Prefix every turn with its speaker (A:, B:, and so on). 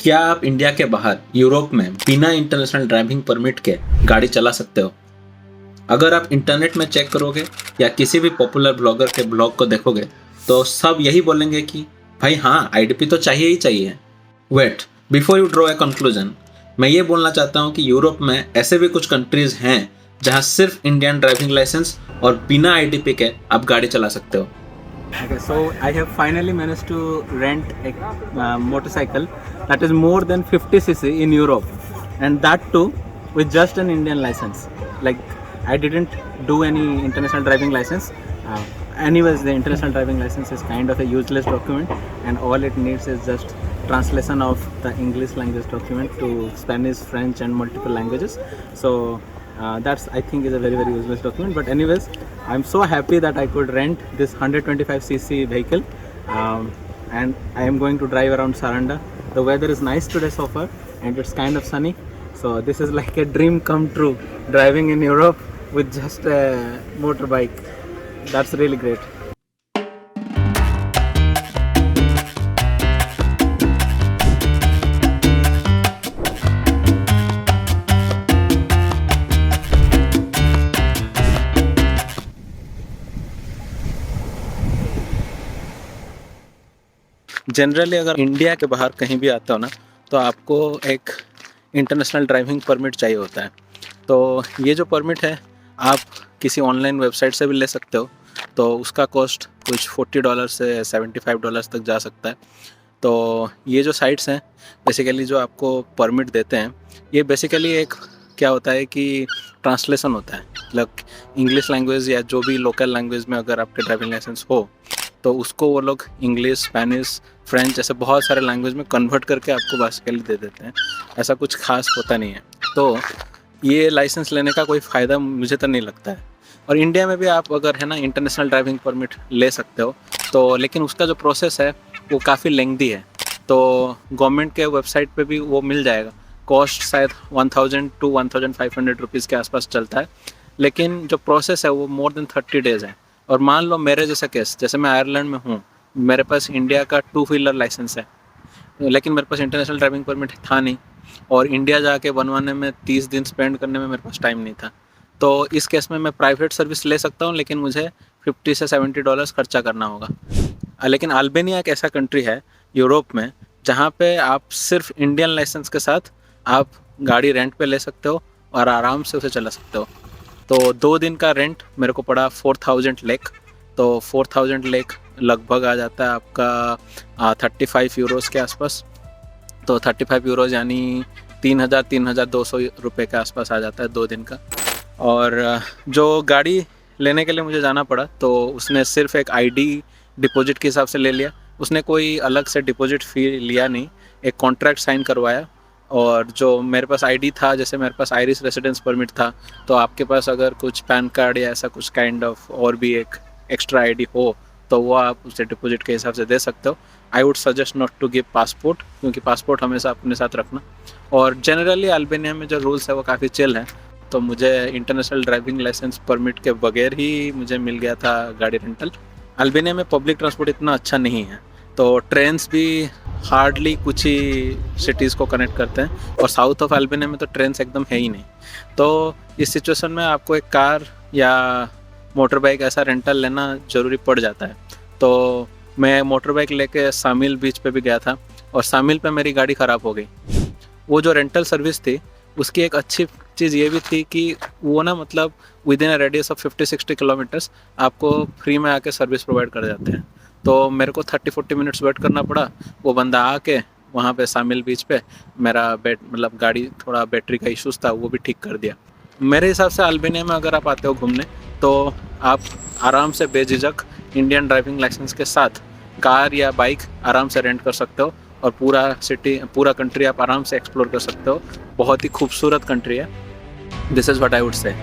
A: क्या आप इंडिया के बाहर यूरोप में बिना इंटरनेशनल ड्राइविंग परमिट के गाड़ी चला सकते हो? अगर आप इंटरनेट में चेक करोगे या किसी भी पॉपुलर ब्लॉगर के ब्लॉग को देखोगे तो सब यही बोलेंगे कि भाई हाँ, आईडीपी तो चाहिए ही चाहिए। Wait, before you draw a conclusion, मैं ये बोलना चाहता हूँ कि यूरोप में ऐसे भी कुछ कंट्रीज हैं जहाँ सिर्फ इंडियन ड्राइविंग लाइसेंस और बिना आईडीपी के आप गाड़ी चला सकते हो।
B: Okay, so I have finally managed to rent a motorcycle that is more than 50cc in Europe, and that too with just an Indian license. Like, I didn't do any international driving license. Anyways, the international driving license is kind of a useless document, and all it needs is just translation of the English language document to Spanish, French, and multiple languages. So that's, I think, is a very useless document. But anyways, I'm so happy that I could rent this 125cc vehicle, and I am going to drive around Saranda. The weather is nice today so far, and it's kind of sunny. So this is like a dream come true, driving in Europe with just a motorbike. That's really great.
A: Generally अगर India के बाहर कहीं भी आते हो ना, तो आपको एक इंटरनेशनल ड्राइविंग परमिट चाहिए होता है। तो ये जो परमिट है आप किसी ऑनलाइन वेबसाइट से भी ले सकते हो। तो उसका कॉस्ट कुछ $40 से $75 तक जा सकता है। तो ये जो साइट्स हैं बेसिकली जो आपको परमिट देते हैं, ये बेसिकली एक क्या होता है कि ट्रांसलेशन होता है। मतलब इंग्लिश लैंग्वेज या जो भी लोकल लैंग्वेज में अगर आपके ड्राइविंग लाइसेंस हो तो उसको वो लोग इंग्लिश, स्पेनिश, फ्रेंच ऐसे बहुत सारे लैंग्वेज में कन्वर्ट करके आपको बेसिकली दे देते हैं। ऐसा कुछ खास होता नहीं है। तो ये लाइसेंस लेने का कोई फ़ायदा मुझे तो नहीं लगता है। और इंडिया में भी आप अगर है ना इंटरनेशनल ड्राइविंग परमिट ले सकते हो, तो लेकिन उसका जो प्रोसेस है वो काफ़ी लेंथी है। तो गवर्नमेंट के वेबसाइट पे भी वो मिल जाएगा। कॉस्ट शायद 1000 to 1500 रुपीज़ के आसपास चलता है, लेकिन जो प्रोसेस है वो मोर देन 30 डेज़ है। और मान लो मेरे जैसा केस, जैसे मैं आयरलैंड में हूँ, मेरे पास इंडिया का 2 व्हीलर लाइसेंस है, लेकिन मेरे पास इंटरनेशनल ड्राइविंग परमिट था नहीं, और इंडिया जाके बनवाने में 30 दिन स्पेंड करने में मेरे पास टाइम नहीं था। तो इस केस में मैं प्राइवेट सर्विस ले सकता हूँ, लेकिन मुझे $50 से $70 खर्चा करना होगा। लेकिन अल्बानिया एक ऐसा कंट्री है यूरोप में जहाँ पे आप सिर्फ इंडियन लाइसेंस के साथ आप गाड़ी रेंट पे ले सकते हो और आराम से उसे चला सकते हो। तो 2 दिन का रेंट मेरे को पड़ा 4000 लेक। तो 4000 लेक लगभग आ जाता है आपका 35 यूरोज़ के आसपास। तो 35 यूरोज़ यानी 3200 रुपये के आसपास आ जाता है 2 दिन का। और जो गाड़ी लेने के लिए मुझे जाना पड़ा, तो उसने सिर्फ एक आईडी डिपॉजिट के हिसाब से ले लिया। उसने कोई अलग से डिपॉजिट फ़ी लिया नहीं, एक कॉन्ट्रैक्ट साइन करवाया। और जो मेरे पास आईडी था, जैसे मेरे पास आयरिश रेसिडेंस परमिट था, तो आपके पास अगर कुछ पैन कार्ड या ऐसा कुछ काइंड ऑफ और भी एक एक्स्ट्रा आईडी हो तो वो आप उसे डिपॉजिट के हिसाब से दे सकते हो। I would suggest not to give passport, क्योंकि पासपोर्ट हमेशा अपने साथ रखना। और जनरली अल्बानिया में जो रूल्स है वो काफ़ी चिल है। तो मुझे इंटरनेशनल ड्राइविंग लाइसेंस परमिट के बगैर ही मुझे मिल गया था गाड़ी रेंटल। अल्बानिया में पब्लिक ट्रांसपोर्ट इतना अच्छा नहीं है, तो ट्रेन्स भी हार्डली कुछ ही सिटीज़ को कनेक्ट करते हैं, और साउथ ऑफ अल्बानिया में तो ट्रेन्स एकदम है ही नहीं। तो इस सिचुएशन में आपको एक कार या मोटर बाइक ऐसा रेंटल लेना ज़रूरी पड़ जाता है। तो मैं मोटर बाइक लेके शामिल बीच पे भी गया था, और शामिल पे मेरी गाड़ी ख़राब हो गई। वो जो रेंटल सर्विस थी उसकी एक अच्छी चीज़ ये भी थी कि वो ना मतलब with in a radius of 50-60 kilometres आपको फ्री में आके सर्विस प्रोवाइड कर जाते हैं। तो मेरे को 30-40 मिनट्स वेट करना पड़ा। वो बंदा आके वहाँ पे शामिल बीच पे मेरा मतलब गाड़ी थोड़ा बैटरी का इश्यूज़ था, वो भी ठीक कर दिया। मेरे हिसाब से अल्बानिया में अगर आप आते हो घूमने, तो आप आराम से बेझिझक इंडियन ड्राइविंग लाइसेंस के साथ कार या बाइक आराम से रेंट कर सकते हो, और पूरा कंट्री आप आराम से एक्सप्लोर कर सकते हो। बहुत ही खूबसूरत कंट्री है। This is what I would say.